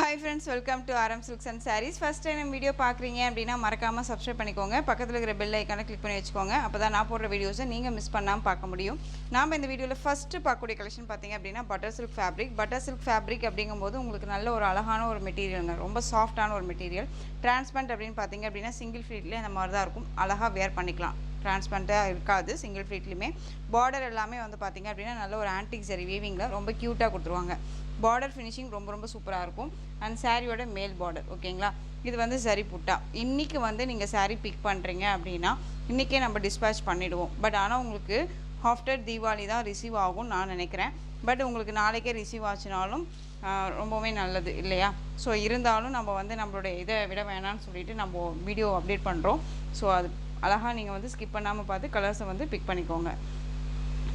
Hi friends, welcome to RM Silks and Sarees. First time video பார்க்குறீங்க அப்படினா மறக்காம subscribe பண்ணிக்கோங்க. பக்கத்துல இருக்கிற bell icon-ஐ click பண்ணி வெச்சுக்கோங்க. அப்பதான் நான் போடுற வீடியோஸை நீங்க மிஸ் பண்ணாம பார்க்க முடியும். நாம இந்த வீடியோல first பார்க்கக்கூடிய கலெக்ஷன் பாத்தீங்க அப்படினா butter silk fabric. Butter silk fabric அப்படிங்கும்போது உங்களுக்கு நல்ல ஒரு அழகான ஒரு மெட்டீரியல்ங்க. ரொம்ப சாஃப்ட்டான ஒரு மெட்டீரியல். Transparent அப்படினு பாத்தீங்க அப்படினா single fleetல இந்த மாதிரி தான் இருக்கும். அழகா wear பண்ணிக்கலாம். Transparent-ஆ இருக்காது single fleetலயுமே. border எல்லாமே வந்து பாத்தீங்க அப்படினா நல்ல ஒரு antique zari weaving-ல ரொம்ப கியூட்டா கொடுத்துருவாங்க. border finishing ரொம்ப சூப்பரா இருக்கும் and சாரியோட மேல் border ஓகேங்களா இது வந்து சரி புட்டா இன்னைக்கு வந்து நீங்க சாரி பிக் பண்றீங்க அப்படினா இன்னைக்கே நம்ம dispatch பண்ணிடுவோம் பட் ஆனா உங்களுக்கு ஆஃப்டர் தீபாவளி தான் ரிசீவ் ஆகும் நான் நினைக்கிறேன் பட் உங்களுக்கு நாளைக்கே ரிசீவ் ஆச்சுனாலும் ரொம்பவே நல்லது இல்லையா சோ இருந்தாலும் நம்ம வந்து நம்மளோட இத விட வேணாம்னு சொல்லிட்டு நம்ம வீடியோ அப்டேட் பண்றோம் சோ அது அழகா நீங்க வந்து ஸ்கிப் பண்ணாம பார்த்து கலர்ஸ் வந்து பிக் பண்ணிக்கோங்க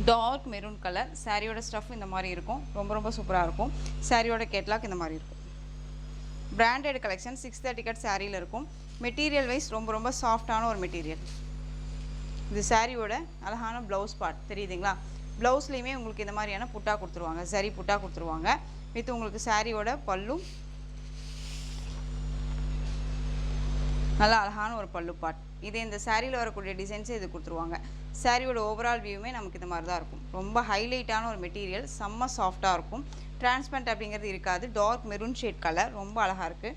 dark maroon color சாரியோட ஸ்டஃப் இந்த மாதிரி இருக்கும் ரொம்ப சூப்பரா இருக்கும் சாரியோட கேட்லாக் இந்த மாதிரி இருக்கும் branded collection 630 கட் சாரியில இருக்கும் மெட்டீரியல் வைஸ் ரொம்ப சாஃப்ட்டான ஒரு மெட்டீரியல் இது சாரியோட அழகான ப்ளவுஸ் பார்ட் தெரியுதுங்களா ப்ளவுஸ்லயுமே உங்களுக்கு இந்த மாதிரியான புட்டா கொடுத்துருவாங்க சரி புட்டா கொடுத்துருவாங்க வித் உங்களுக்கு சாரியோட பல்லு நல்ல அழகான ஒரு பல்லு பார்ட் இது இந்த சாரியில வரக்கூடிய டிசைன்ஸ் இது கொடுத்துருவாங்க சாரியோட ஓவரால் வியூமே நமக்கு இந்த மாதிரி தான் இருக்கும் ரொம்ப ஹைலைட்டான ஒரு மெட்டீரியல் செம்ம சாஃப்ட்டா இருக்கும் டிரான்ஸ்பரண்ட் அப்படிங்கிறது இருக்காது டார்க் மெரூன் ஷேட் கலர் ரொம்ப அழகா இருக்கு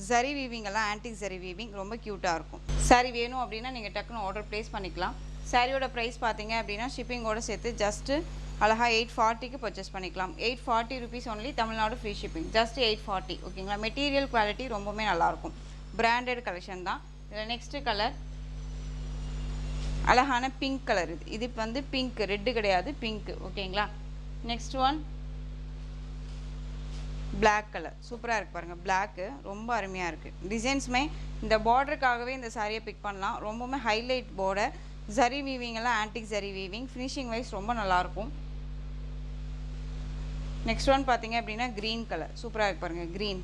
ஜரி வீவிங் எல்லாம் ஆன்டிக் ஜரி வீவிங் ரொம்ப கியூட்டா இருக்கும் சாரி வேணும் அப்படினா நீங்க டக்குன்னு ஆர்டர் பிளேஸ் பண்ணிக்கலாம் சாரியோட பிரைஸ் பாத்தீங்க அப்படினா ஷிப்பிங்கோட சேர்த்து ஜஸ்ட் அழகா 840 க்கு பர்ச்சேஸ் பண்ணிக்கலாம் 840 rupees only Tamil Nadu free shipping just 840 ஓகேங்களா மெட்டீரியல் குவாலிட்டி ரொம்பவே நல்லா இருக்கும் பிராண்டட் கலெக்ஷன் தான் இதுல நெக்ஸ்ட் கலர் அழகான பிங்க் கலர் இது வந்து பிங்க் ரெட் கிடையாது பிங்க் ஓகேங்களா நெக்ஸ்ட் ஒன் black கலர் சூப்பரா இருக்கு பாருங்க black ரொம்ப அருமையா இருக்கு டிசைன்ஸ்மே இந்த borderக்காகவே இந்த சாரியை பிக் பண்ணலாம் ரொம்பவே ஹைலைட் border zari weaving எல்லாம் antique zari weaving finishing wise ரொம்ப நல்லா இருக்கும் நெக்ஸ்ட் ஒன் பாத்தீங்க அப்படினா green கலர் சூப்பரா இருக்கு பாருங்க green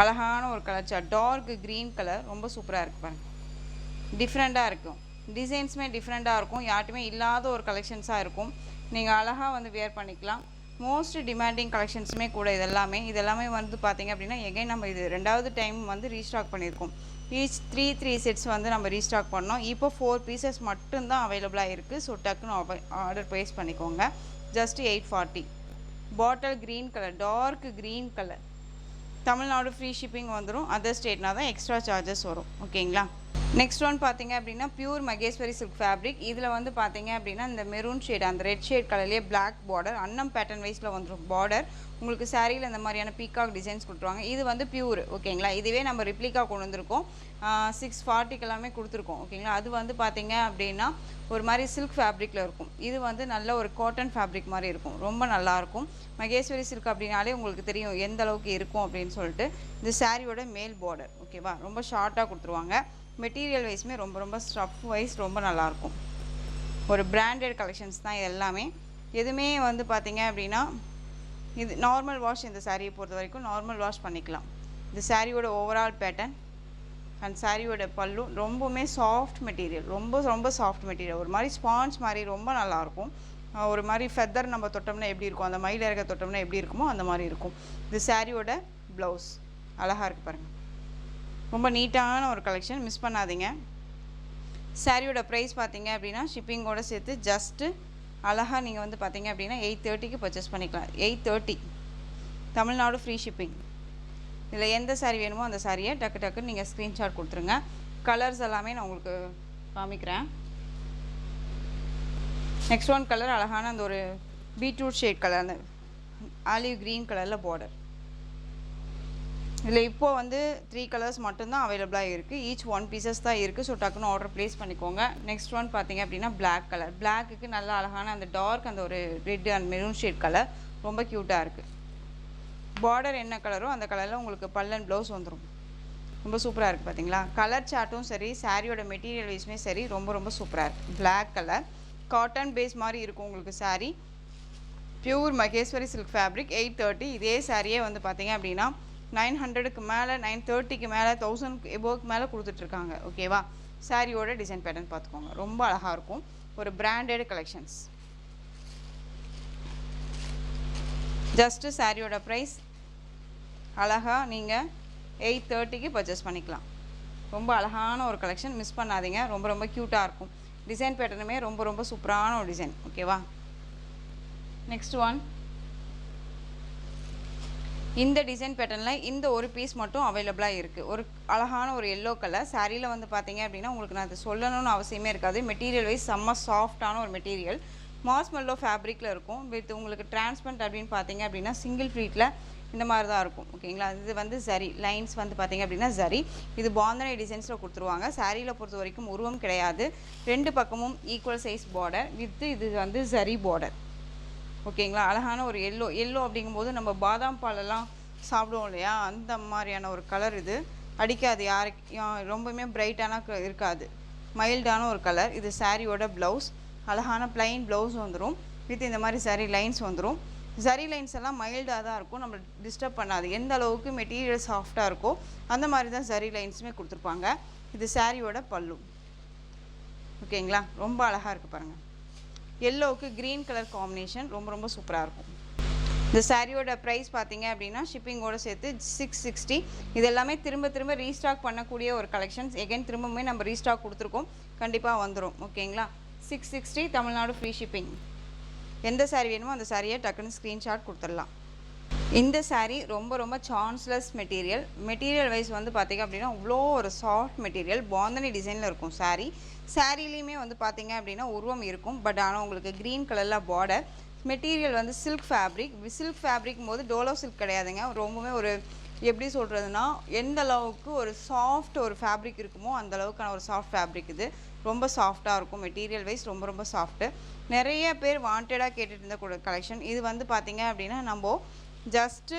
அழகான ஒரு colour chart dark green colour ரொம்ப சூப்பரா இருக்கு பாருங்க டிஃபரண்டா இருக்கும் டிசைன்ஸ்மே டிஃபரண்டா இருக்கும் யார்ட்டுமே இல்லாத ஒரு கலெக்ஷன்ஸா இருக்கும் நீங்க அழகா வந்து wear பண்ணிக்கலாம் மோஸ்ட் டிமாண்டிங் கலெக்ஷன்ஸ்மே கூட இதெல்லாமே வந்து பாத்தீங்க அப்படினா again நம்ம இது ரெண்டாவது டைம் வந்து ரீஸ்டாக் பண்ணிருக்கோம் each 3 sets வந்து நம்ம ரீஸ்டாக் பண்ணோம் இப்போ 4 pieces மட்டும் தான் அவேலபிளா இருக்கு சோ டக்குன்னு ஆர்டர் பிளேஸ் பண்ணிக்கோங்க just 840 bottle green color dark green color Tamil Nadu free shipping வந்துரும் அதர் ஸ்டேட்னா தான் எக்ஸ்ட்ரா சார்ஜஸ் வரும் ஓகேங்களா நெக்ஸ்ட் ஒன் பாத்தீங்க அப்படினா பியூர் மகேஸ்வரி silk fabric இதுல வந்து பாத்தீங்க அப்படினா இந்த மெரூன் ஷேட் அந்த ரெட் ஷேட் கலர்லயே black border அன்னம் பேட்டர்ன் வைஸ்ல வந்துரும் border உங்களுக்கு சாரியில இந்த மாதிரியான பீகாக் டிசைன்ஸ் கொடுத்துருவாங்க இது வந்து பியூர் ஓகேங்களா இதுவே நம்ம ரிப்ளிகா கொண்டு வந்திருக்கோம் 640 எல்லாமே கொடுத்துருக்கோம் ஓகேங்களா அது வந்து பாத்தீங்க அப்படினா ஒரு மாதிரி silk fabricல இருக்கும் இது வந்து நல்ல ஒரு காட்டன் fabric மாதிரி இருக்கும் ரொம்ப நல்லா இருக்கும் மகேஸ்வரி silk அப்படினாலே உங்களுக்கு தெரியும் எந்த அளவுக்கு இருக்கும் அப்படினு சொல்லிட்டு இந்த சாரியோட மேல் border ஓகேவா ரொம்ப ஷார்ட்டா கொடுத்துருவாங்க மெட்டீரியல் வைஸ்மே ரொம்ப ஸ்டஃப் வைஸ் ரொம்ப நல்லா இருக்கும் ஒரு பிராண்டட் கலெக்ஷன்ஸ் தான் எல்லாமே எதுமே வந்து பாத்தீங்க அப்படினா இது நார்மல் வாஷ் இந்த சாரியை பொறுத்த வரைக்கும் நார்மல் வாஷ் பண்ணிக்கலாம் இந்த சாரியோட ஓவரால் பேட்டர்ன் அண்ட் சாரியோட பல்லு ரொம்பவே சாஃப்ட் மெட்டீரியல் ரொம்ப சாஃப்ட் மெட்டீரியல் ஒரு மாதிரி ஸ்பாஞ்ச் மாதிரி ரொம்ப நல்லா இருக்கும் ஒரு மாதிரி ஃபெதர் நம்ம தொட்டோம்னா எப்படி இருக்கும் அந்த மயில இறக்க தொட்டோம்னா எப்படி இருக்குமோ அந்த மாதிரி இருக்கும் இந்த சாரியோட ப்ளவுஸ் அழகா இருக்கு பாருங்க ரொம்ப நீட்டான ஒரு கலெக்ஷன் மிஸ் பண்ணாதீங்க சாரியோட பிரைஸ் பாத்தீங்க அப்படினா ஷிப்பிங்கோட சேர்த்து ஜஸ்ட் அழகா நீங்க வந்து பாத்தீங்க அப்படினா 830 க்கு பர்ச்சேஸ் பண்ணிக்கலாம் 830 தமிழ்நாடு ஃப்ரீ ஷிப்பிங் இதுல எந்த சாரி வேணுமோ அந்த சாரியை டக்கு நீங்க ஸ்கிரீன்ஷாட் கொடுத்துருங்க கலர்ஸ் எல்லாமே நான் உங்களுக்கு காமிக்கிறேன் நெக்ஸ்ட் ஒன் கலர் அழகான அந்த ஒரு பீட்ரூட் ஷேட் கலர் அந்த ஆலிவ் கிரீன் கலர்ல border இதுல இப்போ வந்து 3 கலர்ஸ் மட்டும் தான் அவேலபிளா இருக்கு ஈச் 1 பீசஸ் தான் இருக்கு சோ டக்குன்னு ஆர்டர் பிளேஸ் பண்ணிக்கோங்க நெக்ஸ்ட் ஒன் பாத்தீங்க அப்படினா black கலர் blackக்கு நல்ல அழகான அந்த டார்க் அந்த ஒரு red and maroon shade colour ரொம்ப கியூட்டா இருக்கு border என்ன கலரோ அந்த கலர்ல உங்களுக்கு பல்லன் ப்ளவுஸ் வந்துரும் ரொம்ப சூப்பரா இருக்கு பாத்தீங்களா கலர் சார்ட்டும் சரி சாரியோட மெட்டீரியல் வைஸ்மே சரி ரொம்ப சூப்பரா இருக்கு black கலர் காட்டன் பேஸ் மாதிரி இருக்கும் உங்களுக்கு sorry pure Maheswari silk fabric 830 இதே சாரியே வந்து பாத்தீங்க அப்படினா 900 க்கு மேல 930 க்கு மேல 1000 above மேல கொடுத்துட்டு இருக்காங்க ஓகேவா சாரியோட டிசைன் பேட்டர்ன் பாத்துக்கோங்க ரொம்ப அழகா இருக்கும் ஒரு பிராண்டட் கலெக்ஷன்ஸ் ஜஸ்ட் சாரியோட பிரைஸ் அழகாக நீங்கள் 830க்கு பர்ச்சேஸ் பண்ணிக்கலாம். ரொம்ப அழகான ஒரு கலெக்ஷன், மிஸ் பண்ணாதீங்க. ரொம்ப ரொம்ப க்யூட்டாக இருக்கும். டிசைன் பேட்டர்னுமே ரொம்ப ரொம்ப சூப்பரான ஒரு டிசைன். ஓகேவா? நெக்ஸ்ட் ஒன், இந்த டிசைன் பேட்டர்னில் இந்த ஒரு பீஸ் மட்டும் அவைலபிளாக இருக்குது. ஒரு அழகான ஒரு எல்லோ கலர் சாரியில் வந்து பார்த்தீங்க அப்படின்னா உங்களுக்கு நான் அதை சொல்லணும்னு அவசியமே இருக்காது. மெட்டீரியல் வைஸ் செம்ம சாஃப்டான ஒரு மெட்டீரியல், மாஸ்மெல்லோ ஃபேப்ரிக்கில் இருக்கும். வித் உங்களுக்கு டிரான்ஸ்பரண்ட் அப்படின்னு பார்த்தீங்க அப்படின்னா சிங்கிள் ஃப்ளீட்டில் இந்த மாதிரி தான் இருக்கும். ஓகேங்களா? இது வந்து சரி லைன்ஸ் வந்து பார்த்தீங்க அப்படின்னா சரி, இது பாந்தனை டிசைன்ஸில் கொடுத்துருவாங்க. சாரியில் பொறுத்த வரைக்கும் உருவம் கிடையாது. ரெண்டு பக்கமும் ஈக்குவல் சைஸ் பார்டர் வித் இது வந்து சரி பார்டர். ஓகேங்களா? அழகான ஒரு எல்லோ அப்படிங்கும்போது நம்ம பாதாம் பாலெல்லாம் சாப்பிடுவோம் இல்லையா, அந்த மாதிரியான ஒரு கலர். இது அடிக்காது யாருக்கும், ரொம்பவுமே பிரைட்டான இருக்காது, மைல்டான ஒரு கலர். இது சாரியோட ப்ளவுஸ், அழகான பிளைன் ப்ளவுஸ் வந்துடும் வித் இந்த மாதிரி சரி லைன்ஸ் வந்துடும். சரி லைன்ஸ் எல்லாம் மைல்டாக தான் இருக்கும், நம்ம டிஸ்டர்ப் பண்ணாது. எந்த அளவுக்கு மெட்டீரியல் சாஃப்டாக இருக்கோ அந்த மாதிரி தான் சரி லைன்ஸுமே கொடுத்துருப்பாங்க. இது சாரியோட பல்லு. ஓகேங்களா? ரொம்ப அழகாக இருக்குது பாருங்கள். எல்லோவுக்கு க்ரீன் கலர் காம்பினேஷன் ரொம்ப ரொம்ப சூப்பராக இருக்கும். இந்த சாரியோட ப்ரைஸ் பார்த்தீங்க அப்படின்னா ஷிப்பிங்கோடு சேர்த்து 660. இது எல்லாமே திரும்ப திரும்ப ரீஸ்டாக் பண்ணக்கூடிய ஒரு கலெக்ஷன்ஸ். எகைன் திரும்பவுமே நம்ம ரீஸ்டாக் கொடுத்துருக்கோம், கண்டிப்பாக வந்துடும். ஓகேங்களா? 660 தமிழ்நாடு ஃப்ரீ ஷிப்பிங். எந்த சாரீ வேணுமோ அந்த சாரியை டக்குன்னு ஸ்க்ரீன்ஷாட் கொடுத்துடலாம். இந்த சாரீ ரொம்ப ரொம்ப சான்ஸ்லெஸ் மெட்டீரியல். மெட்டீரியல் வைஸ் வந்து பார்த்திங்க அப்படின்னா அவ்வளோ ஒரு சாஃப்ட் மெட்டீரியல், பாந்தனி டிசைனில் இருக்கும் சாரீ. சாரீலையுமே வந்து பார்த்திங்க அப்படின்னா உருவம் இருக்கும், பட் ஆனால் உங்களுக்கு க்ரீன் கலரில் பார்டர். மெட்டீரியல் வந்து சில்க் ஃபேப்ரிக். சில்க் ஃபேப்ரிக்கும் போது டோலோ சில்க் கிடையாதுங்க. ரொம்பவே ஒரு எப்படி சொல்கிறதுனா, எந்த அளவுக்கு ஒரு சாஃப்ட் ஒரு ஃபேப்ரிக் இருக்குமோ அந்த அளவுக்கான ஒரு சாஃப்ட் ஃபேப்ரிக். இது ரொம்ப சாஃப்டாக இருக்கும். மெட்டீரியல் வைஸ் ரொம்ப ரொம்ப சாஃப்ட்டு. நிறைய பேர் வாண்டடாக கேட்டுட்டு இருந்த கலெக்ஷன் இது. வந்து பார்த்திங்க அப்படின்னா நம்ம ஜஸ்ட்டு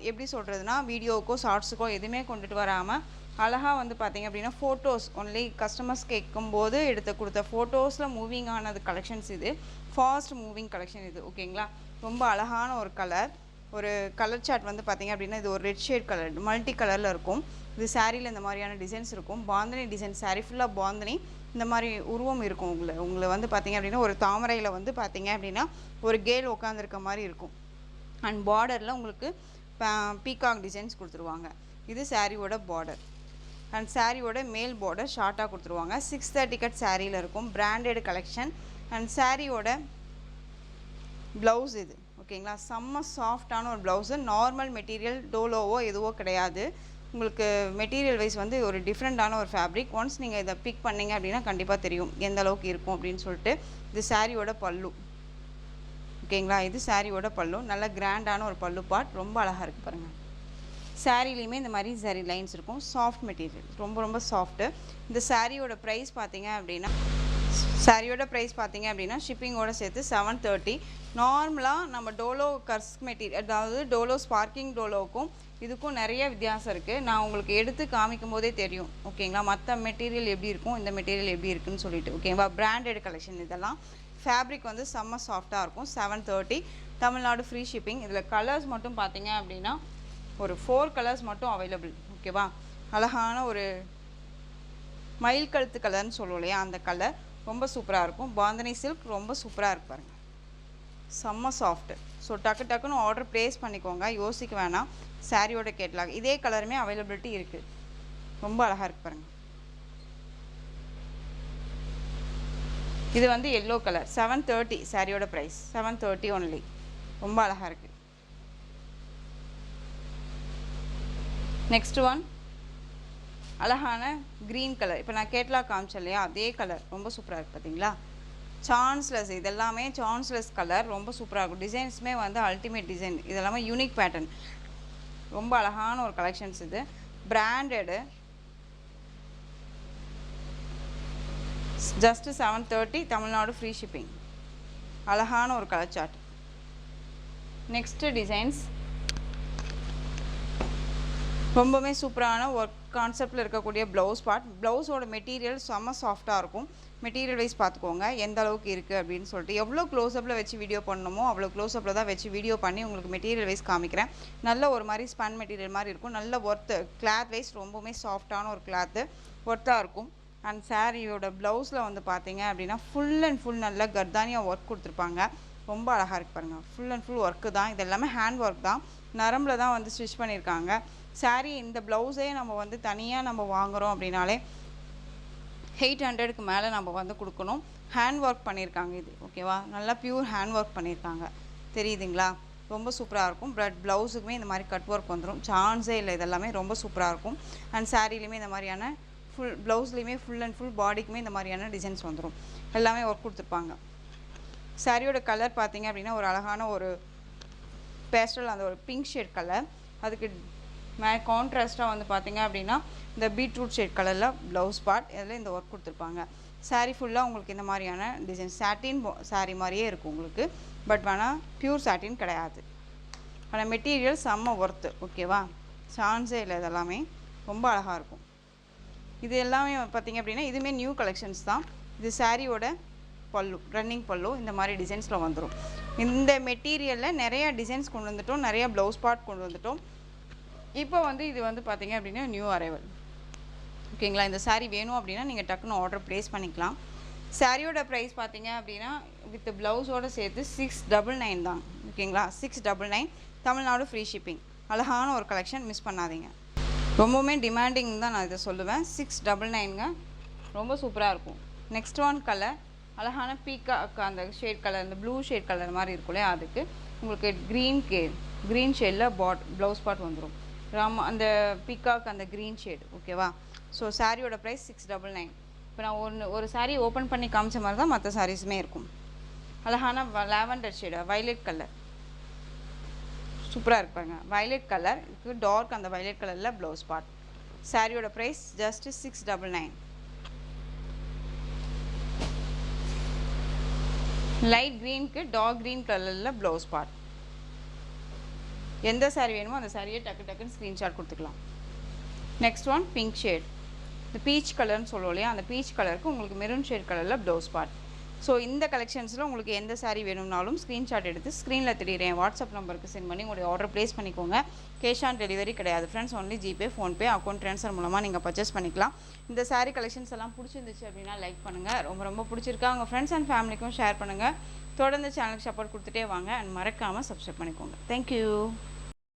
எப்படி சொல்கிறதுனா, வீடியோவுக்கோ ஷார்ட்ஸுக்கோ எதுவுமே கொண்டுட்டு வராமல் அழகாக வந்து பார்த்திங்க அப்படின்னா ஃபோட்டோஸ் ஒன்லி கஸ்டமர்ஸ் கேட்கும்போது கொடுத்த ஃபோட்டோஸில் மூவிங் ஆனது கலெக்ஷன்ஸ். இது ஃபாஸ்ட் மூவிங் கலெக்ஷன் இது. ஓகேங்களா? ரொம்ப அழகான ஒரு கலர். ஒரு கலர் சார்ட் வந்து பார்த்திங்க அப்படின்னா இது ஒரு ரெட் ஷேட் கலர், மல்டி கலரில் இருக்கும். இது சாரியில் இந்த மாதிரியான டிசைன்ஸ் இருக்கும். பாந்தனி டிசைன், சாரி ஃபுல்லாக பாந்தனி இந்த மாதிரி உருவம் இருக்கும். உங்களை வந்து பார்த்திங்க அப்படின்னா ஒரு தாமரையில் வந்து பார்த்திங்க அப்படின்னா ஒரு கேல் உட்காந்துருக்க மாதிரி இருக்கும். அண்ட் பார்டரில் உங்களுக்கு பீகாக் டிசைன்ஸ் கொடுத்துருவாங்க. இது சாரியோட பார்டர். அண்ட் சாரியோட மேல் பார்டர் ஷார்ட்டாக கொடுத்துருவாங்க. 630 கட் சாரியில் இருக்கும். Branded collection. அண்ட் சாரியோட ப்ளவுஸ் இது. ஓகேங்களா? செம்ம சாஃப்டான ஒரு ப்ளவுஸு. நார்மல் மெட்டீரியல் டோலோவோ எதுவோ கிடையாது. உங்களுக்கு மெட்டீரியல் வைஸ் வந்து ஒரு டிஃப்ரெண்ட்டான ஒரு ஃபேப்ரிக். ஒன்ஸ் நீங்கள் இதை பிக் பண்ணிங்க அப்படின்னா கண்டிப்பாக தெரியும் எந்த அளவுக்கு இருக்கும் அப்படின்னு சொல்லிட்டு. இது சாரியோட பல்லு. ஓகேங்களா? இது சாரியோட பல்லு. நல்ல கிராண்டான ஒரு பல்லு பார்ட். ரொம்ப அழகாக இருக்குது பாருங்கள். சாரிலையுமே இந்த மாதிரி சாரி லைன்ஸ் இருக்கும். சாஃப்ட் மெட்டீரியல், ரொம்ப ரொம்ப சாஃப்ட்டு. இந்த சாரியோட ப்ரைஸ் பார்த்தீங்க அப்படின்னா ஷிப்பிங்கோடு சேர்த்து 730. நார்மலாக நம்ம டோலோ கர்ஸ் மெட்டீரியல், அதாவது டோலோ ஸ்பார்க்கிங் டோலோவுக்கும் இதுக்கும் நிறைய வித்தியாசம் இருக்குது. நான் உங்களுக்கு எடுத்து காமிக்கும் போதே தெரியும். ஓகேங்களா? மற்ற மெட்டீரியல் எப்படி இருக்கும், இந்த மெட்டீரியல் எப்படி இருக்குன்னு சொல்லிட்டு. ஓகேவா? பிராண்டட் கலெக்ஷன் இதெல்லாம். ஃபேப்ரிக் வந்து செம்ம சாஃப்டாக இருக்கும். 730 தமிழ்நாடு ஃப்ரீ ஷிப்பிங். இதில் கலர்ஸ் மட்டும் பார்த்தீங்க அப்படின்னா ஒரு 4 கலர்ஸ் மட்டும் அவைலபிள். ஓகேவா? அழகான ஒரு மயில் கழுத்து கலர்னு சொல்லுவோம் இல்லையா, அந்த கலர் ரொம்ப சூப்பராக இருக்கும். பாந்தனி சில்க் ரொம்ப சூப்பராக இருக்கு பாருங்கள். செம்ம சாஃப்ட்டு. ஸோ டக்குன்னு ஆர்டர் ப்ளேஸ் பண்ணிக்கோங்க, யோசிக்க வேணாம். சாரியோட கேட்லாக் இதே கலருமே அவைலபிலிட்டி இருக்குது. ரொம்ப அழகாக இருக்குது பாருங்கள். இது வந்து எல்லோ கலர். 730 சாரியோட ப்ரைஸ். 730 ஒன்லி. ரொம்ப அழகாக இருக்குது. நெக்ஸ்ட் ஒன் அழகான க்ரீன் கலர். இப்போ நான் கேட்லாக் காமிச்சேன் இல்லையா, அதே கலர் ரொம்ப சூப்பராக இருக்குது பார்த்தீங்களா? சான்ஸ்லெஸ். இதெல்லாமே சான்ஸ்லெஸ் கலர். ரொம்ப சூப்பராக இருக்கும். டிசைன்ஸுமே வந்து அல்டிமேட் டிசைன். இதெல்லாமே யூனிக் பேட்டர்ன். ரொம்ப அழகான ஒரு கலெக்ஷன்ஸ் இது. Branded. Just 730 Tamil Nadu free shipping. அழகான ஒரு கலர் சார்ட். நெக்ஸ்ட்டு டிசைன்ஸ் ரொம்பவே சூப்பரான ஒர்க் கான்செப்டில் இருக்கக்கூடிய ப்ளவுஸ் பார்ட். ப்ளவுஸோட மெட்டீரியல் செம்ம சாஃப்டாக இருக்கும். மெட்டீரியல் வைஸ் பார்த்துக்கோங்க எந்த அளவுக்கு இருக்குது அப்படின்னு சொல்லிட்டு. எவ்வளோ க்ளோஸ்அப்பில் வச்சு வீடியோ பண்ணணுமோ அவ்வளோ க்ளோஸ்அப்பில் தான் வச்சு வீடியோ பண்ணி உங்களுக்கு மெட்டீரியல் வைஸ் காமிக்கிறேன். நல்ல ஒரு மாதிரி ஸ்பன் மெட்டீரியல் மாதிரி இருக்கும். நல்ல ஒர்த்து. கிளாத் வைஸ் ரொம்பவுமே சாஃப்டான ஒரு கிளாத்து, ஒர்த்தாக இருக்கும். அண்ட் சாரியோட ப்ளவுஸில் வந்து பார்த்தீங்க அப்படின்னா ஃபுல் அண்ட் ஃபுல் நல்ல கர்தானியாக ஒர்க் கொடுத்துருப்பாங்க. ரொம்ப அழகாக இருக்குது பாருங்கள். ஃபுல் அண்ட் ஃபுல் ஒர்க்கு தான். இது எல்லாமே ஹேண்ட் ஒர்க் தான். நரம்பில் தான் வந்து ஸ்டிச் பண்ணியிருக்காங்க. saree இந்த ப்ளவுஸே நம்ம வந்து தனியாக நம்ம வாங்குகிறோம் அப்படின்னாலே 800க்கு மேலே நம்ம வந்து கொடுக்கணும். ஹேண்ட் ஒர்க் பண்ணியிருக்காங்க இது, ஓகேவா? நல்லா பியூர் ஹேண்ட் ஒர்க் பண்ணியிருக்காங்க, தெரியுதுங்களா? ரொம்ப சூப்பராக இருக்கும். பட் ப்ளவுஸுக்குமே இந்த மாதிரி கட் ஒர்க் வந்துடும், சான்ஸே இல்லை. இதெல்லாமே ரொம்ப சூப்பராக இருக்கும். அண்ட் சாரீலையுமே இந்த மாதிரியான ஃபுல் ப்ளவுஸ்லேயுமே ஃபுல் அண்ட் ஃபுல் பாடிக்குமே இந்த மாதிரியான டிசைன்ஸ் வந்துடும். எல்லாமே ஒர்க் கொடுத்துருப்பாங்க. சாரியோட கலர் பார்த்தீங்க அப்படின்னா ஒரு அழகான ஒரு பேஸ்டல், அந்த ஒரு பிங்க் ஷேட் கலர். அதுக்கு கான்ட்ராஸ்ட்டாக வந்து பார்த்தீங்க அப்படின்னா இந்த பீட்ரூட் ஷேட் கலரில் ப்ளவுஸ் பார்ட், இதில் இந்த ஒர்க் கொடுத்துருப்பாங்க. saree ஃபுல்லாக உங்களுக்கு இந்த மாதிரியான டிசைன் சாட்டின் saree மாதிரியே இருக்கும் உங்களுக்கு. பட் வேணால் பியூர் சாட்டின் கிடையாது. ஆனால் மெட்டீரியல் செம்ம ஒர்த்து, ஓகேவா? சான்ஸே இல்லை. இதெல்லாமே ரொம்ப அழகாக இருக்கும். இது எல்லாமே பார்த்திங்க அப்படின்னா இதுவுமே நியூ கலெக்ஷன்ஸ் தான். இது சாரியோட பல்லு, ரன்னிங் பல்லு இந்த மாதிரி டிசைன்ஸில் வந்துடும். இந்த மெட்டீரியலில் நிறையா டிசைன்ஸ் கொண்டு வந்துட்டோம், நிறையா ப்ளவுஸ் பார்ட் கொண்டு வந்துட்டோம். இப்போ வந்து இது வந்து பார்த்திங்க அப்படின்னா நியூ அரைவல், ஓகேங்களா? இந்த saree வேணும் அப்படின்னா நீங்கள் டக்குன்னு ஆர்டர் ப்ளேஸ் பண்ணிக்கலாம். சாரியோட ப்ரைஸ் பார்த்தீங்க அப்படின்னா வித் ப்ளவுஸோடு சேர்த்து 699 தான், ஓகேங்களா? 699 தமிழ்நாடு ஃப்ரீ ஷிப்பிங். அழகான ஒரு கலெக்ஷன், மிஸ் பண்ணாதீங்க. ரொம்பவுமே டிமாண்டிங் தான் நான் இதை சொல்லுவேன். 699ங்க, ரொம்ப சூப்பராக இருக்கும். நெக்ஸ்ட் ஒன் கலர் அழகான பீக்காக்கு அந்த ஷேட் கலர், இந்த ப்ளூ ஷேட் கலர் மாதிரி இருக்கும் இல்லையா, அதுக்கு உங்களுக்கு க்ரீன் ஷேடில் ப்ளவுஸ் பார்ட் வந்துடும். அந்த பீக்காக்கு அந்த க்ரீன் ஷேடு, ஓகேவா? ஸோ சாரியோட ப்ரைஸ் 699. இப்போ நான் ஒரு சாரீ ஓப்பன் பண்ணி காமிச்ச மாதிரி தான் மற்ற சாரீஸுமே இருக்கும். அழகான லாவெண்டர் ஷேடு, வைலட் கலர், சூப்பராக இருப்பாங்க. வைலட் கலர் இதுக்கு டார்க் அந்த வைலட் கலரில் ப்ளவுஸ் பார்ட். சாரியோட ப்ரைஸ் ஜஸ்ட் 699. லைட் க்ரீனுக்கு டார்க் க்ரீன் கலரில் ப்ளவுஸ் பார்ட். எந்த சாரீ வேணுமோ அந்த சாரியை டக்குன்னு ஸ்க்ரீன்ஷாட் கொடுத்துக்கலாம். நெக்ஸ்ட் ஒன் பிங்க் ஷேட், இந்த பீச் கலர்னு சொல்லுவோம் இல்லையா, அந்த பீச் கலருக்கு உங்களுக்கு மெரூன் ஷேட் கலரில் ப்ளவுஸ் பார்ட். ஸோ இந்த கலெக்ஷன்ஸில் உங்களுக்கு எந்த சாரீ வேணும்னாலும் ஸ்க்ரீன்ஷாட் எடுத்து ஸ்க்ரீனில் தெரியுறேன் வாட்ஸ்அப் நம்பருக்கு சென்ட் பண்ணி உங்களுடைய ஆர்டர் ப்ளேஸ் பண்ணிக்கோங்க. கேஷ் ஆன் டெலிவரி கிடையாது friends, only GPay, PhonePe, account transfer மூலமாக நீங்கள் பர்ச்சேஸ் பண்ணிக்கலாம். இந்த சாரீ கலெக்ஷன்ஸ் எல்லாம் பிடிச்சிருந்துச்சு அப்படின்னா லைக் பண்ணுங்கள். ரொம்ப பிடிச்சிருக்கா உங்கள் ஃப்ரெண்ட்ஸ் அண்ட் ஃபேமிலிக்கும் ஷேர் பண்ணுங்கள். தொடர்ந்து சேனலுக்கு சப்போர்ட் கொடுத்துட்டே வாங்க. அண்ட் மறக்காமல் சப்ஸ்கிரைப் பண்ணிக்கோங்க. தேங்க்யூ.